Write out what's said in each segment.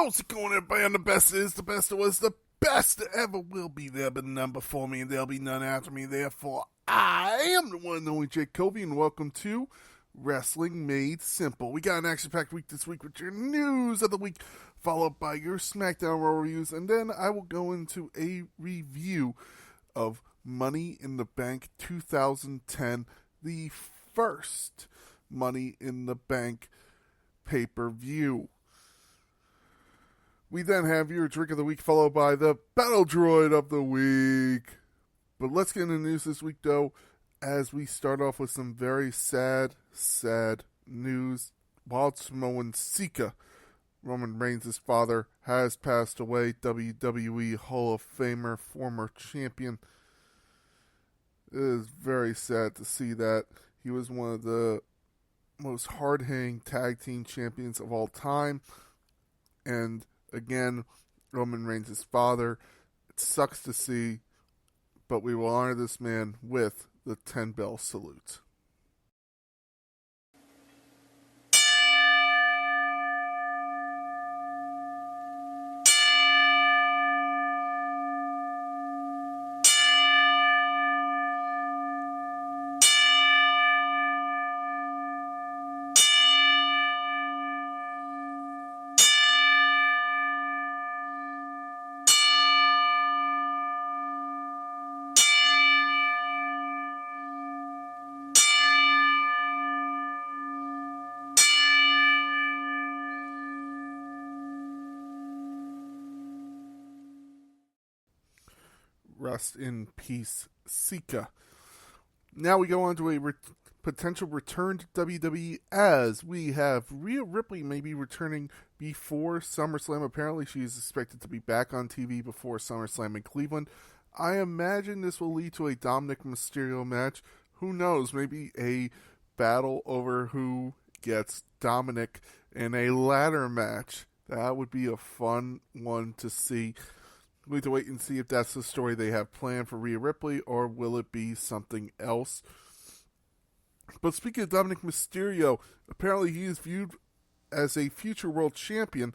How's it going, everybody? I'm the best is, the best that was, the best that ever will be. There'll be none before me, and there'll be none after me. Therefore, I am the one and only Jake Covey, and welcome to Wrestling Made Simple. We got an action-packed week this week with your news of the week, followed by your SmackDown Raw reviews, and then I will go into a review of Money in the Bank 2010, the first Money in the Bank pay-per-view. We then have your drink of the week, followed by the battle droid of the week. But let's get into the news this week, though, as we start off with some very sad news. Wild Samoan Sika, Roman Reigns' father, has passed away. WWE Hall of Famer, former champion. It is very sad to see that. He was one of the most hard-hitting tag team champions of all time. And again, Roman Reigns' father. It sucks to see, but we will honor this man with the 10-bell salute. Rest in peace, Sika. Now we go on to a potential return to WWE, as we have Rhea Ripley maybe returning before SummerSlam. Apparently she is expected to be back on TV before SummerSlam in Cleveland. I imagine this will lead to a Dominic Mysterio match. Who knows, maybe a battle over who gets Dominic in a ladder match. That would be a fun one to see. We have to wait and see if that's the story they have planned for Rhea Ripley, or will it be something else. But speaking of Dominic Mysterio, apparently he is viewed as a future world champion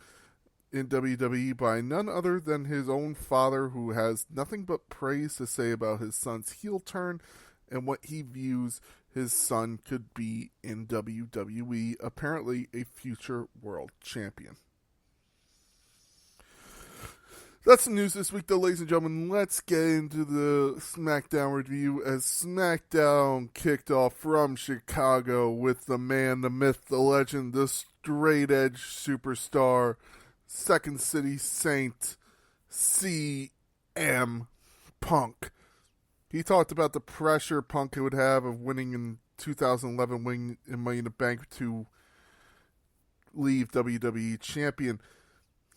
in WWE by none other than his own father, who has nothing but praise to say about his son's heel turn and what he views his son could be in WWE. Apparently a future world champion. That's the news this week, though, ladies and gentlemen. Let's get into the SmackDown review, as SmackDown kicked off from Chicago with the man, the myth, the legend, the straight edge superstar, Second City Saint, CM Punk. He talked about the pressure Punk would have of winning in 2011, winning in Money in the Bank to leave WWE champion.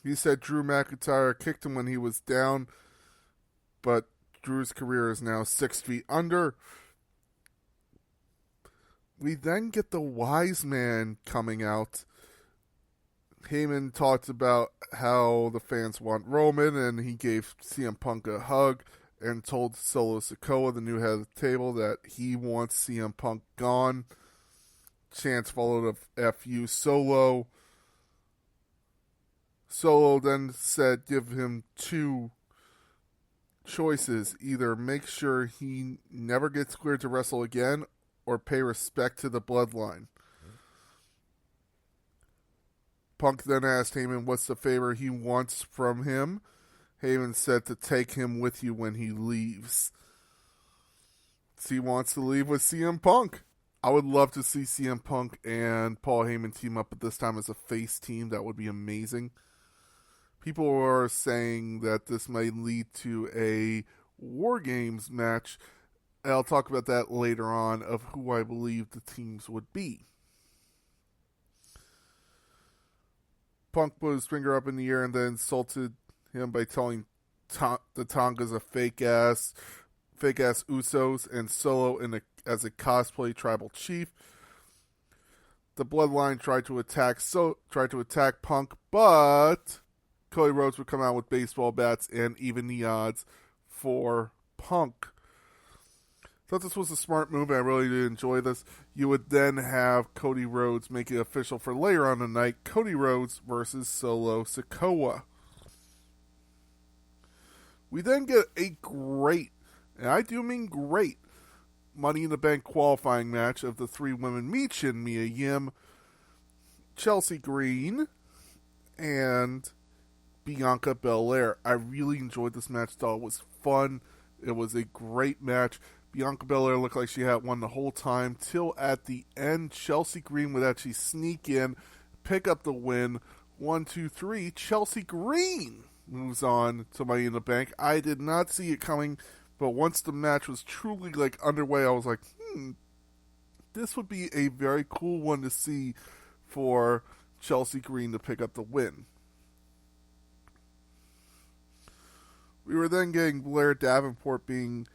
He said Drew McIntyre kicked him when he was down, but Drew's career is now 6 feet under. We then get the wise man coming out. Heyman talked about how the fans want Roman, and he gave CM Punk a hug and told Solo Sikoa, the new head of the table, that he wants CM Punk gone. Chants followed of FU Solo. Solo then said give him two choices. Either make sure he never gets cleared to wrestle again, or pay respect to the bloodline. Punk then asked Heyman what's the favor he wants from him. Heyman said to take him with you when he leaves. He wants to leave with CM Punk. I would love to see CM Punk and Paul Heyman team up, but this time as a face team. That would be amazing. People are saying that this may lead to a War Games match. I'll talk about that later on, of who I believe the teams would be. Punk put his finger up in the air and then insulted him by telling the Tongas a fake ass Usos, and Solo as a cosplay tribal chief. The Bloodline tried to attack Punk, but Cody Rhodes would come out with baseball bats and even the odds for Punk. Thought this was a smart move. I really did enjoy this. You would then have Cody Rhodes make it official for later on the night. Cody Rhodes versus Solo Sikoa. We then get a great, and I do mean great, Money in the Bank qualifying match of the three women: Michin, Mia Yim, Chelsea Green, and Bianca Belair. I really enjoyed this match. Thought it was fun. It was a great match. Bianca Belair looked like she had won the whole time, till at the end, Chelsea Green would actually sneak in, pick up the win. 1, 2, 3. Chelsea Green moves on to Money in the Bank. I did not see it coming, but once the match was truly underway, I was like, this would be a very cool one to see for Chelsea Green to pick up the win. We were then getting Blair Davenport being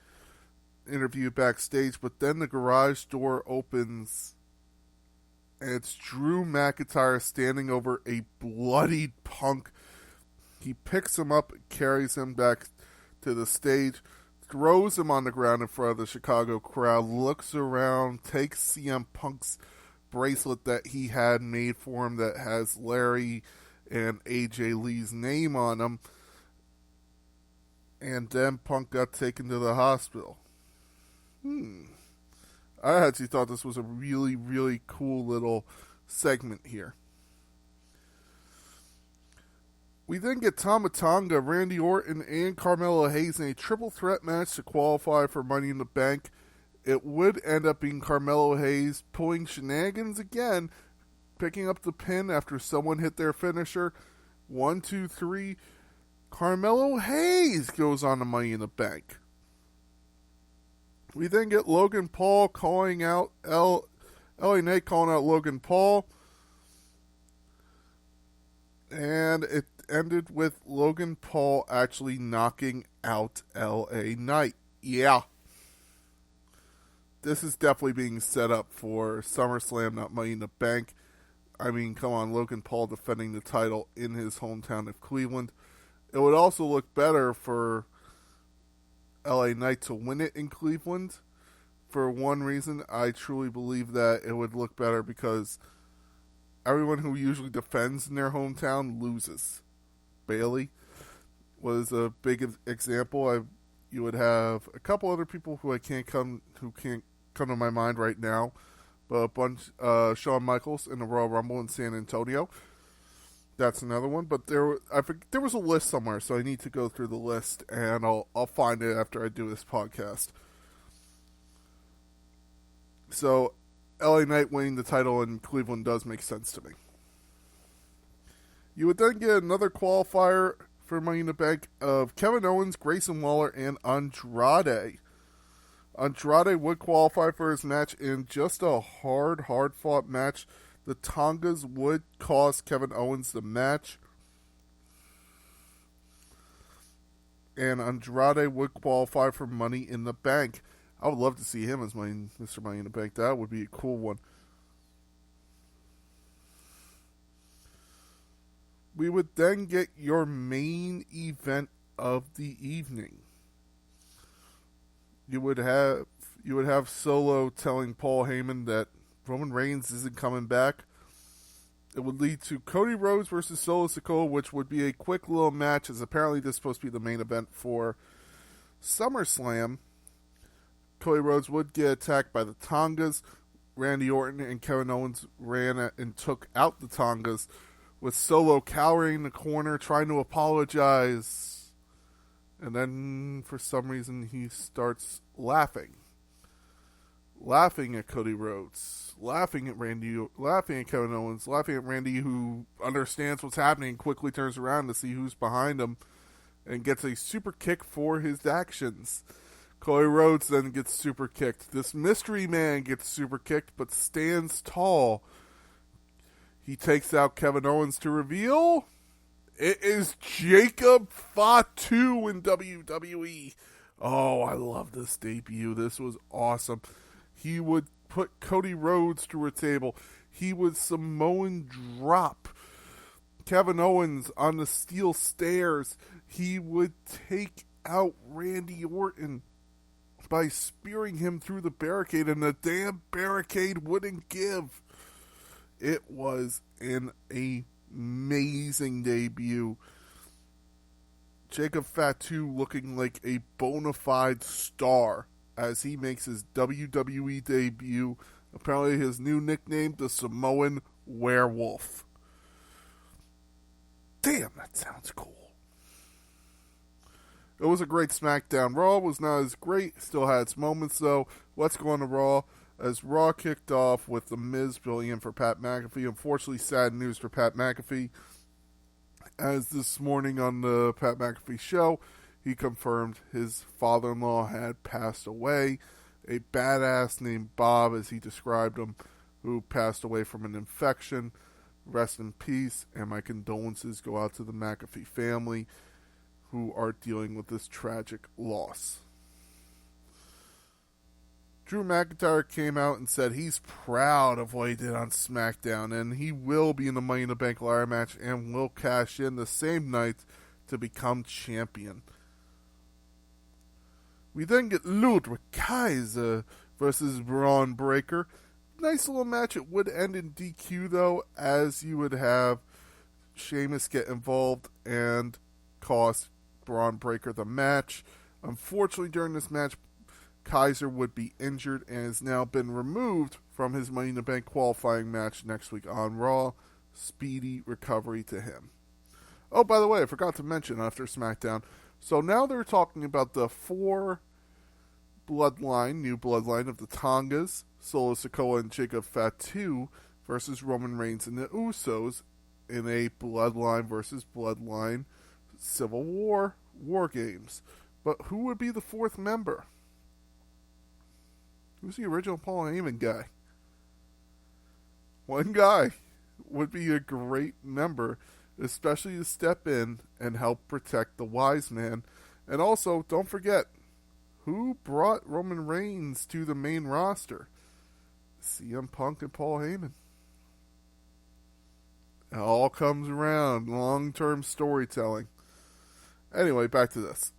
interviewed backstage, but then the garage door opens and it's Drew McIntyre standing over a bloodied Punk. He picks him up, carries him back to the stage, throws him on the ground in front of the Chicago crowd, looks around, takes CM Punk's bracelet that he had made for him that has Larry and AJ Lee's name on him, and then Punk got taken to the hospital. I actually thought this was a really, really cool little segment here. We then get Tama Tonga, Randy Orton, and Carmelo Hayes in a triple threat match to qualify for Money in the Bank. It would end up being Carmelo Hayes pulling shenanigans again, picking up the pin after someone hit their finisher. 1, 2, 3. Carmelo Hayes goes on to Money in the Bank. We then get Logan Paul calling out LA Knight calling out Logan Paul. And it ended with Logan Paul actually knocking out LA Knight. Yeah. This is definitely being set up for SummerSlam, not Money in the Bank. I mean, come on, Logan Paul defending the title in his hometown of Cleveland. It would also look better for LA Knight to win it in Cleveland. For one reason, I truly believe that it would look better because everyone who usually defends in their hometown loses. Bayley was a big example. You would have a couple other people who can't come to my mind right now, but a bunch. Shawn Michaels in the Royal Rumble in San Antonio. That's another one. But there was a list somewhere, so I need to go through the list, and I'll find it after I do this podcast. So, LA Knight winning the title in Cleveland does make sense to me. You would then get another qualifier for Money in the Bank of Kevin Owens, Grayson Waller, and Andrade. Andrade would qualify for his match in just a hard-fought match. The Tongas would cost Kevin Owens the match. And Andrade would qualify for Money in the Bank. I would love to see him as Mr. Money in the Bank. That would be a cool one. We would then get your main event of the evening. You would have Solo telling Paul Heyman that Roman Reigns isn't coming back. It would lead to Cody Rhodes versus Solo Sikoa, which would be a quick little match, as apparently this is supposed to be the main event for SummerSlam. Cody Rhodes would get attacked by the Tongas. Randy Orton and Kevin Owens ran and took out the Tongas, with Solo cowering in the corner, trying to apologize. And then, for some reason, he starts laughing. Laughing at Cody Rhodes. Laughing at Kevin Owens. Laughing at Randy, who understands what's happening, quickly turns around to see who's behind him, and gets a super kick for his actions. Cody Rhodes then gets super kicked. This mystery man gets super kicked, but stands tall. He takes out Kevin Owens to reveal it is Jacob Fatu in WWE. Oh, I love this debut. This was awesome. He would put Cody Rhodes through a table. He would Samoan drop Kevin Owens on the steel stairs. He would take out Randy Orton. by spearing him through the barricade, and the damn barricade wouldn't give. It was an amazing debut. Jacob Fatu looking like a bona fide star as he makes his WWE debut. Apparently his new nickname, the Samoan Werewolf. Damn, that sounds cool. It was a great SmackDown. Raw was not as great, still had its moments though. Let's go on to Raw. As Raw kicked off with The Miz filling in for Pat McAfee. Unfortunately, sad news for Pat McAfee. As this morning on the Pat McAfee show, he confirmed his father-in-law had passed away. A badass named Bob, as he described him, who passed away from an infection. Rest in peace, and my condolences go out to the McAfee family who are dealing with this tragic loss. Drew McIntyre came out and said he's proud of what he did on SmackDown, and he will be in the Money in the Bank ladder match and will cash in the same night to become champion. We then get Ludwig Kaiser versus Braun Breaker. Nice little match. It would end in DQ, though, as you would have Sheamus get involved and cost Braun Breaker the match. Unfortunately, during this match, Kaiser would be injured and has now been removed from his Money in the Bank qualifying match next week on Raw. Speedy recovery to him. Oh, by the way, I forgot to mention after SmackDown. So now they're talking about the new bloodline of the Tongas, Solo Sikoa and Jacob Fatu versus Roman Reigns and the Usos in a bloodline versus bloodline Civil War games. But who would be the fourth member? Who's the original Paul Heyman guy? One guy would be a great member, especially to step in and help protect the wise man. And also, don't forget, who brought Roman Reigns to the main roster? CM Punk and Paul Heyman. It all comes around. Long-term storytelling. Anyway, back to this.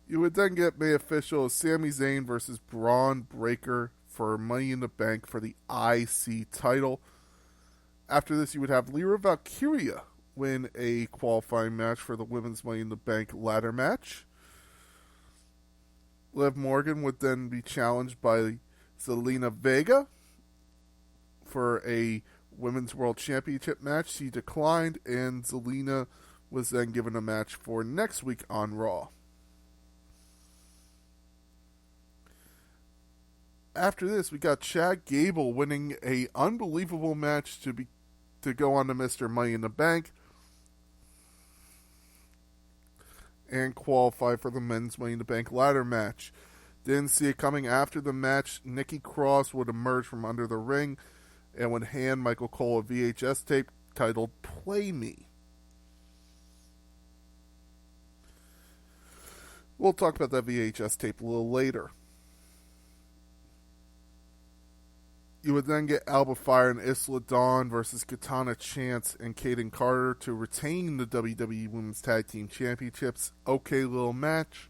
You would then get made official as Sami Zayn versus Braun Breaker for Money in the Bank for the IC title. After this, you would have Lyra Valkyria win a qualifying match for the Women's Money in the Bank ladder match. Liv Morgan would then be challenged by Zelina Vega for a Women's World Championship match. She declined, and Zelina was then given a match for next week on Raw. After this, we got Chad Gable winning a unbelievable match to go on to Mr. Money in the Bank and qualify for the Men's Money in the Bank ladder match. Didn't see it coming. After the match, Nikki Cross would emerge from under the ring and would hand Michael Cole a VHS tape titled Play Me. We'll talk about that VHS tape a little later. You would then get Alba Fire and Isla Dawn versus Katana Chance and Kaden Carter to retain the WWE Women's Tag Team Championships. Okay little match.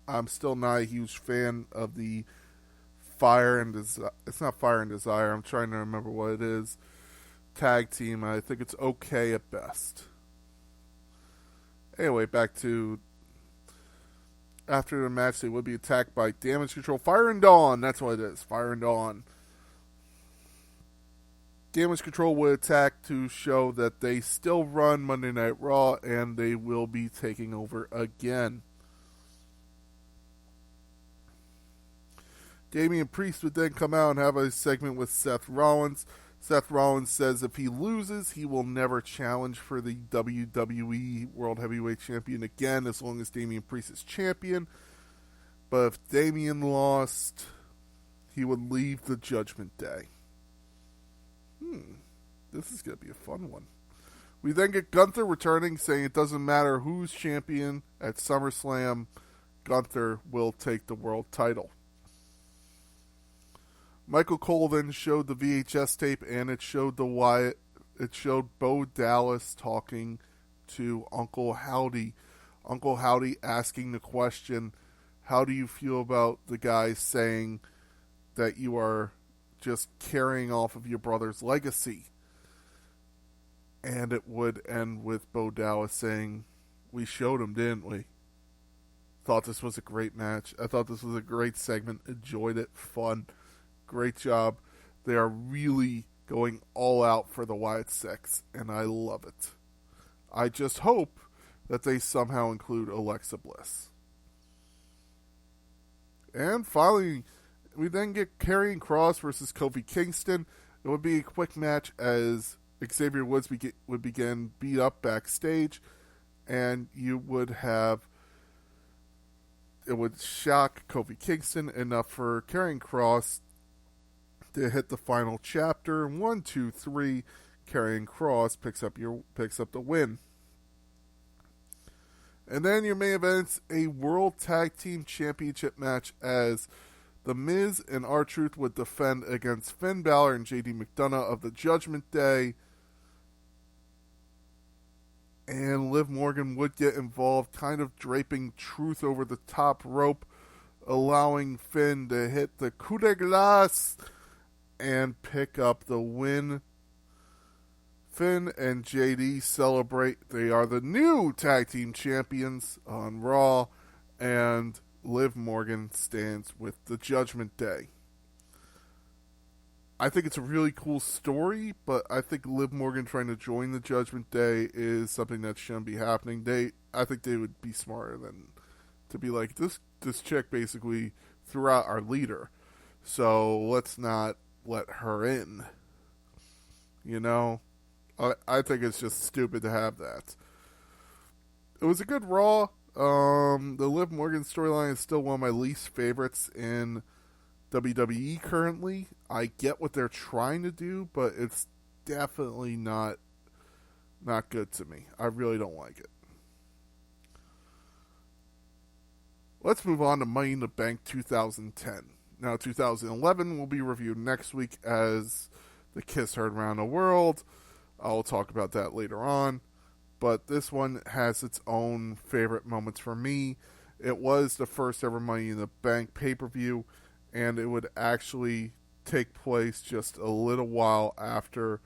I'm still not a huge fan of the Fire and Desire. It's not Fire and Desire. I'm trying to remember what it is. Tag team. I think it's okay at best. Anyway, back to after the match, they would be attacked by Damage Control. Fire and Dawn. That's what it is. Fire and Dawn. Damage Control would attack to show that they still run Monday Night Raw and they will be taking over again. Damian Priest would then come out and have a segment with Seth Rollins. Seth Rollins says if he loses, he will never challenge for the WWE World Heavyweight Champion again as long as Damian Priest is champion. But if Damian lost, he would leave the Judgment Day. This is going to be a fun one. We then get Gunther returning, saying it doesn't matter who's champion at SummerSlam, Gunther will take the world title. Michael Cole then showed the VHS tape, and it showed Bo Dallas talking to Uncle Howdy. Uncle Howdy asking the question, how do you feel about the guy saying that you are just carrying off of your brother's legacy? And it would end with Bo Dallas saying, we showed him, didn't we? Thought this was a great match. I thought this was a great segment. Enjoyed it. Fun. Great job. They are really going all out for the Wyatt Six, and I love it. I just hope that they somehow include Alexa Bliss. And finally, we then get Karrion Kross versus Kofi Kingston. It would be a quick match as Xavier Woods would begin beat up backstage, and you would have it would shock Kofi Kingston enough for Karrion Kross to hit the final chapter. 1, 2, 3. Karrion Kross picks up the win. And then your main event's a World Tag Team Championship match as The Miz and R-Truth would defend against Finn Balor and JD McDonough of the Judgment Day. And Liv Morgan would get involved, kind of draping Truth over the top rope, allowing Finn to hit the coup de grace and pick up the win. Finn and JD celebrate. They are the new tag team champions on Raw, and Liv Morgan stands with the Judgment Day. I think it's a really cool story, but I think Liv Morgan trying to join the Judgment Day is something that shouldn't be happening. I think they would be smarter than to be like, this chick basically threw out our leader, so let's not let her in. You know? I think it's just stupid to have that. It was a good Raw. The Liv Morgan storyline is still one of my least favorites in WWE currently. I get what they're trying to do, but it's definitely not good to me. I really don't like it. Let's move on to Money in the Bank 2010. Now, 2011 will be reviewed next week as the Kiss heard around the world. I'll talk about that later on. But this one has its own favorite moments for me. It was the first ever Money in the Bank pay-per-view, and it would actually take place just a little while after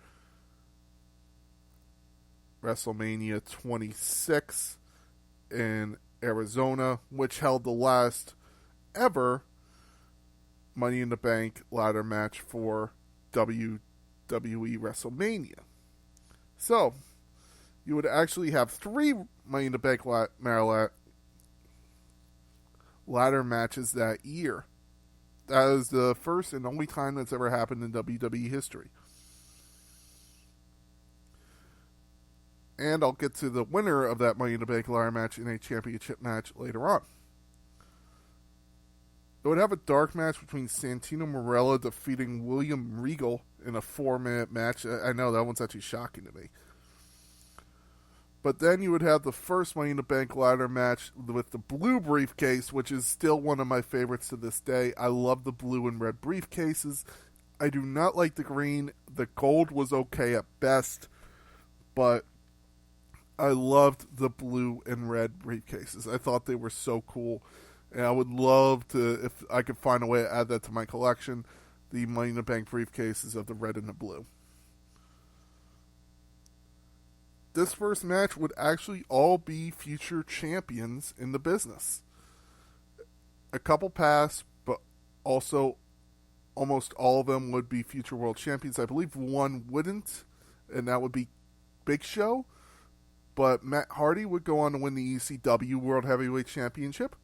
WrestleMania 26 in Arizona, which held the last ever Money in the Bank ladder match for WWE WrestleMania. So, you would actually have 3 Money in the Bank ladder matches that year. That is the first and only time that's ever happened in WWE history. And I'll get to the winner of that Money in the Bank ladder match in a championship match later on. It would have a dark match between Santino Marella defeating William Regal in a 4-minute match. I know, that one's actually shocking to me. But then you would have the first Money in the Bank ladder match with the blue briefcase, which is still one of my favorites to this day. I love the blue and red briefcases. I do not like the green. The gold was okay at best, but I loved the blue and red briefcases. I thought they were so cool. And I would love to, if I could find a way to add that to my collection, the Money in the Bank briefcases of the red and the blue. This first match would actually all be future champions in the business. A couple passed, but also almost all of them would be future world champions. I believe one wouldn't, and that would be Big Show. But Matt Hardy would go on to win the ECW World Heavyweight Championship.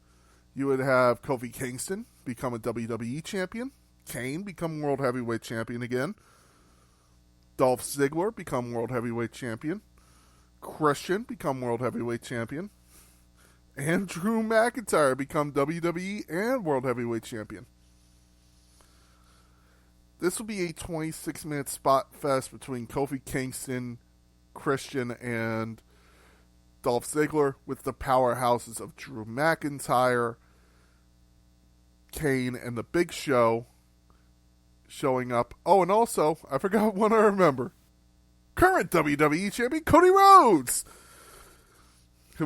You would have Kofi Kingston become a WWE champion. Kane become World Heavyweight Champion again. Dolph Ziggler become World Heavyweight Champion. Christian become World Heavyweight Champion. And Drew McIntyre become WWE and World Heavyweight Champion. This will be a 26-minute spot fest between Kofi Kingston, Christian, and Dolph Ziggler, with the powerhouses of Drew McIntyre, Kane, and The Big Show showing up. Oh, and also, I forgot one I remember. Current WWE Champion Cody Rhodes,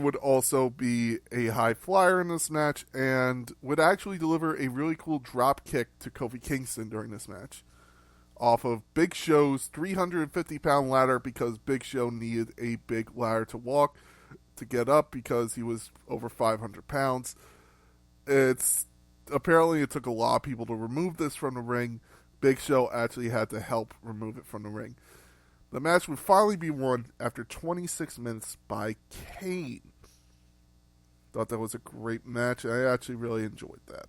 would also be a high flyer in this match and would actually deliver a really cool drop kick to Kofi Kingston during this match off of Big Show's 350-pound ladder, because Big Show needed a big ladder to walk to get up because he was over 500 pounds. Apparently it took a lot of people to remove this from the ring. Big Show actually had to help remove it from the ring. The match would finally be won after 26 minutes by Kane. Thought that was a great match. I actually really enjoyed that.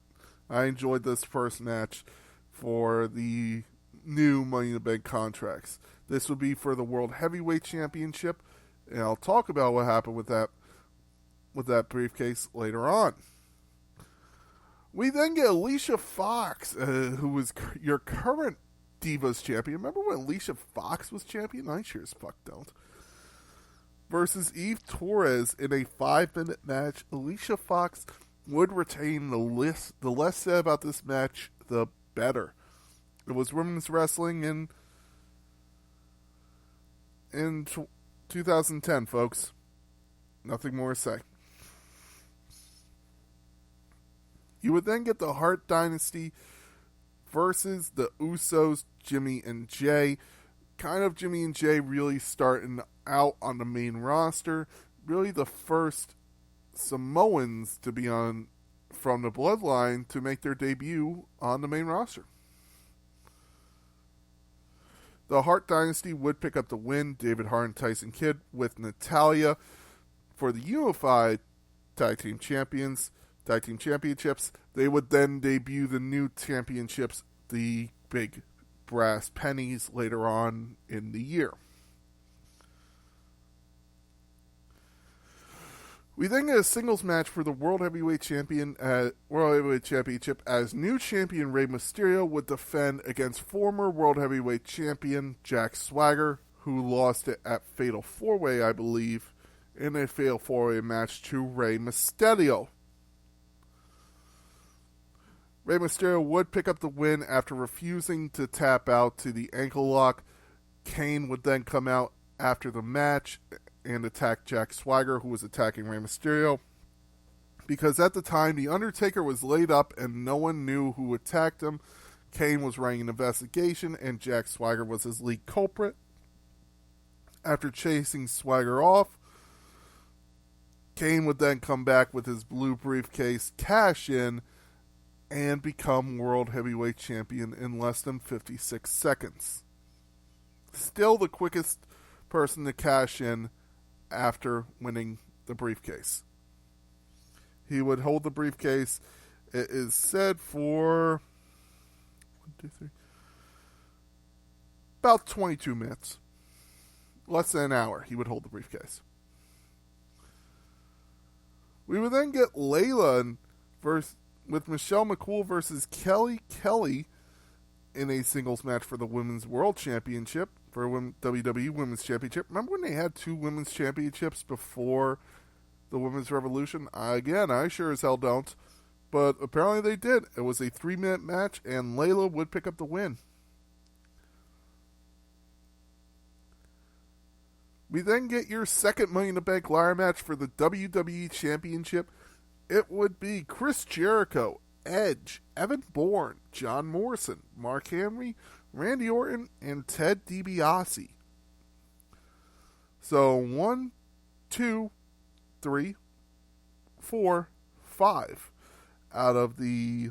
I enjoyed this first match for the new Money in the Bank contracts. This would be for the World Heavyweight Championship, and I'll talk about what happened with that briefcase later on. We then get Alicia Fox, who was your current Divas champion. Remember when Alicia Fox was champion? I sure as fuck don't. Versus Eve Torres in a 5-minute match. Alicia Fox would retain the list. The less said about this match, the better. It was women's wrestling in 2010, folks. Nothing more to say. You would then get the Hart Dynasty versus the Usos, Jimmy and Jay. Kind of Jimmy and Jay really starting out on the main roster. Really the first Samoans to be on from the Bloodline to make their debut on the main roster. The Hart Dynasty would pick up the win. David Hart and Tyson Kidd with Natalya for the unified tag team championships. They would then debut the new championships, the big brass pennies, later on in the year. We then get a singles match for the World Heavyweight Championship as new champion Rey Mysterio would defend against former World Heavyweight Champion Jack Swagger, who lost it at Fatal 4-Way, I believe, in a Fatal 4-Way match to Rey Mysterio. Rey Mysterio would pick up the win after refusing to tap out to the ankle lock. Kane would then come out after the match and attack Jack Swagger, who was attacking Rey Mysterio. Because at the time, The Undertaker was laid up and no one knew who attacked him. Kane was running an investigation and Jack Swagger was his lead culprit. After chasing Swagger off, Kane would then come back with his blue briefcase, cash in, and become World Heavyweight Champion in less than 56 seconds. Still the quickest person to cash in after winning the briefcase. He would hold the briefcase, it is said, for about 22 minutes. Less than an hour he would hold the briefcase. We would then get Layla with Michelle McCool versus Kelly Kelly in a singles match for the Women's World Championship, for WWE Women's Championship. Remember when they had 2 Women's Championships before the Women's Revolution? Again, I sure as hell don't. But apparently they did. It was a 3-minute match, and Layla would pick up the win. We then get your second Money in the Bank ladder match for the WWE Championship. It would be Chris Jericho, Edge, Evan Bourne, John Morrison, Mark Henry, Randy Orton, and Ted DiBiase. So 1, 2, 3, 4, 5 out of the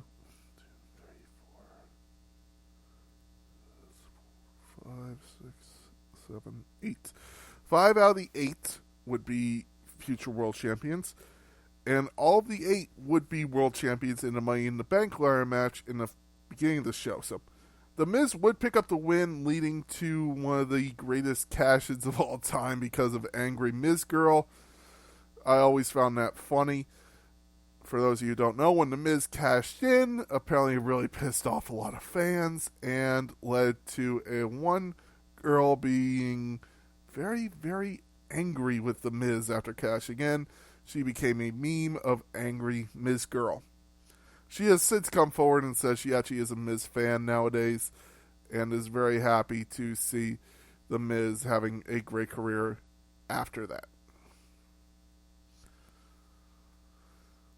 5, 6, 7, 8. 5 out of the 8 would be future world champions. And all of the 8 would be world champions in the Money in the Bank ladder match in the beginning of the show. So The Miz would pick up the win, leading to one of the greatest cash-ins of all time because of Angry Miz Girl. I always found that funny. For those of you who don't know, when The Miz cashed in, apparently it really pissed off a lot of fans and led to one girl being very, very angry with The Miz after cashing in. She became a meme of Angry Miz Girl. She has since come forward and says she actually is a Miz fan nowadays and is very happy to see The Miz having a great career after that.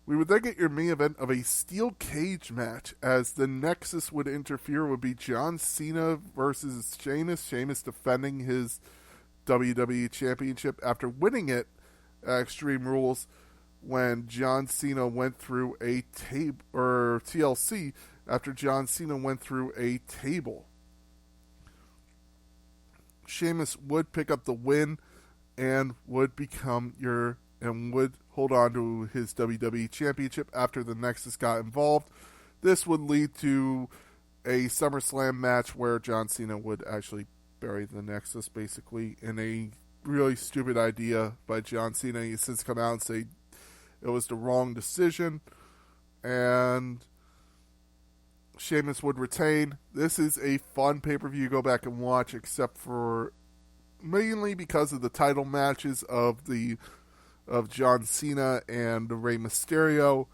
We would then get your main event of a steel cage match, as the Nexus would interfere. Would be John Cena versus Sheamus. Sheamus defending his WWE Championship after winning it at Extreme Rules when John Cena went through a table, or TLC, after John Cena went through a table. Sheamus would pick up the win and would would hold on to his WWE Championship after the Nexus got involved. This would lead to a SummerSlam match where John Cena would actually bury the Nexus, basically, in a really stupid idea by John Cena. He's since come out and say it was the wrong decision, and Sheamus would retain. This is a fun pay-per-view. Go back and watch, except for mainly because of the title matches of John Cena and Rey Mysterio.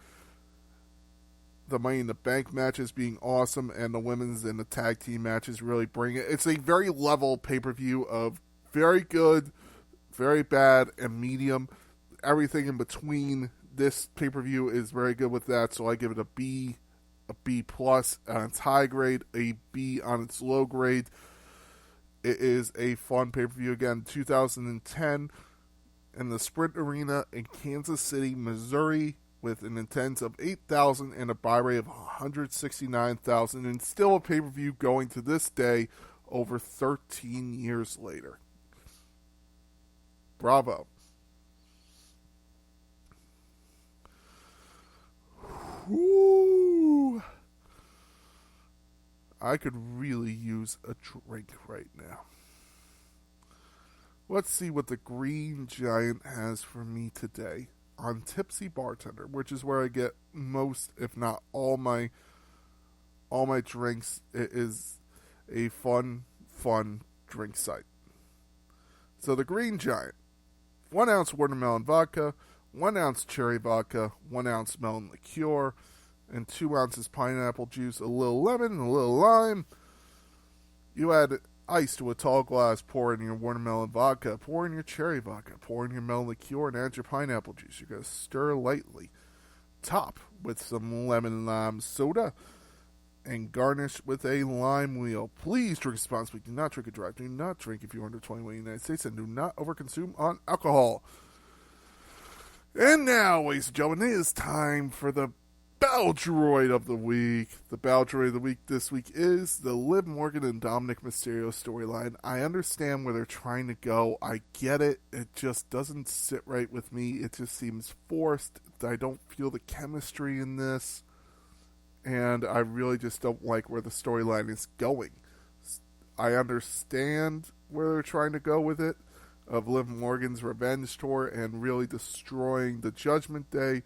The Money in the Bank matches being awesome, and the women's and the tag team matches really bring it. It's a very level pay-per-view of very good, very bad, and medium. Everything in between. This pay-per-view is very good with that, so I give it a B plus on its high grade, a B on its low grade. It is a fun pay-per-view. Again, 2010 in the Sprint Arena in Kansas City, Missouri, with an attendance of 8,000 and a buy rate of 169,000, and still a pay-per-view going to this day over 13 years later. Bravo. Woo! I could really use a drink right now. Let's see what the Green Giant has for me today on Tipsy Bartender, which is where I get most, if not all my drinks. It is a fun drink site. So the Green Giant, 1 ounce watermelon vodka, 1 ounce cherry vodka, 1 ounce melon liqueur, and 2 ounces pineapple juice, a little lemon, a little lime. You add ice to a tall glass, pour in your watermelon vodka, pour in your cherry vodka, pour in your melon liqueur, and add your pineapple juice. You're going to stir lightly. Top with some lemon lime soda, and garnish with a lime wheel. Please drink responsibly. Do not drink and drive. Do not drink if you're under 21 in the United States, and do not overconsume on alcohol. And now, ladies and gentlemen, it is time for the Battle Droid of the Week. The Battle Droid of the Week this week is the Liv Morgan and Dominic Mysterio storyline. I understand where they're trying to go. I get it. It just doesn't sit right with me. It just seems forced. I don't feel the chemistry in this. And I really just don't like where the storyline is going. I understand where they're trying to go with it, of Liv Morgan's revenge tour and really destroying the Judgment Day,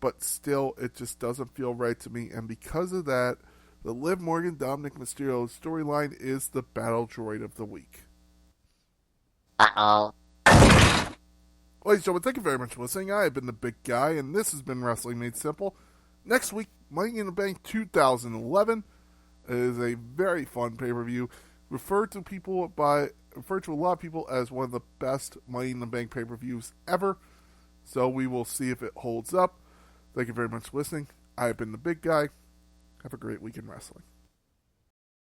but still, it just doesn't feel right to me, and because of that, the Liv Morgan Dominic Mysterio storyline is the Battle Droid of the Week. Uh-oh. Ladies and gentlemen, thank you very much for listening. I have been the Big Guy, and this has been Wrestling Made Simple. Next week, Money in the Bank 2011 is a very fun pay-per-view, referred to a lot of people as one of the best Money in the Bank pay-per-views ever. So we will see if it holds up. Thank you very much for listening. I have been the Big Guy. Have a great week in wrestling.